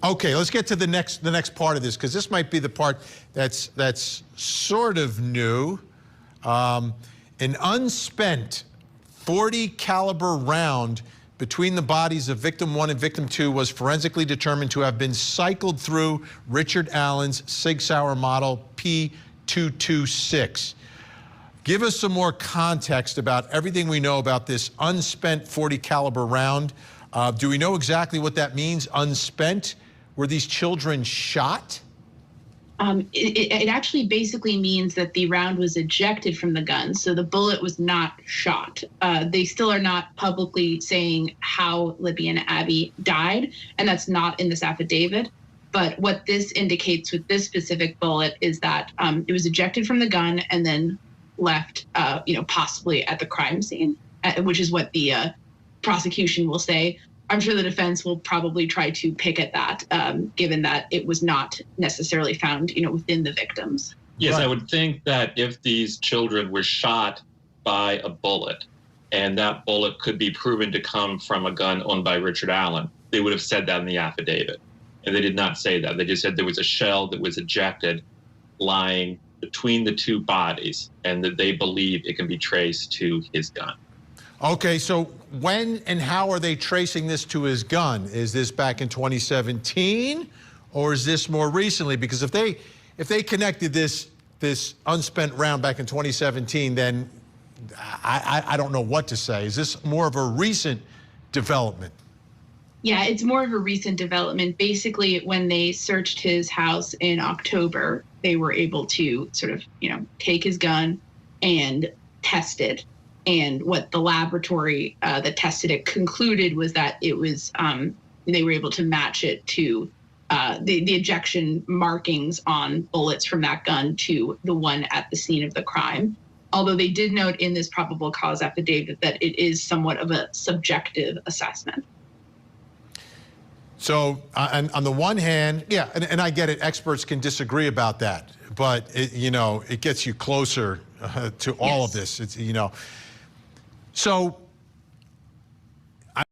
Okay, let's get to the next part of this, because this might be the part that's sort of new. An unspent .40 caliber round between the bodies of victim 1 and victim 2 was forensically determined to have been cycled through Richard Allen's Sig Sauer model P226. Give us some more context about everything we know about this unspent .40 caliber round. Do we know exactly what that means, unspent? Were these children shot? It actually basically means that the round was ejected from the gun, so the bullet was not shot. They still are not publicly saying how Libby and Abby died, and that's not in this affidavit. But what this indicates with this specific bullet is that it was ejected from the gun and then left, possibly at the crime scene, which is what the prosecution will say. I'm sure the defense will probably try to pick at that, given that it was not necessarily found, within the victims. Yes, Right. I would think that if these children were shot by a bullet, and that bullet could be proven to come from a gun owned by Richard Allen, they would have said that in the affidavit. And they did not say that. They just said there was a shell that was ejected lying between the two bodies, and that they believe it can be traced to his gun. Okay, so when and how are they tracing this to his gun? Is this back in 2017, or is this more recently? Because if they connected this unspent round back in 2017, then I don't know what to say. Is this more of a recent development? Yeah, it's more of a recent development. Basically, when they searched his house in October, they were able to sort of, take his gun and test it. And what the laboratory that tested it concluded was that it was, they were able to match it to the ejection markings on bullets from that gun to the one at the scene of the crime. Although they did note in this probable cause affidavit that it is somewhat of a subjective assessment. So on the one hand, yeah, and I get it, experts can disagree about that, but it gets you closer to all of this. It's, So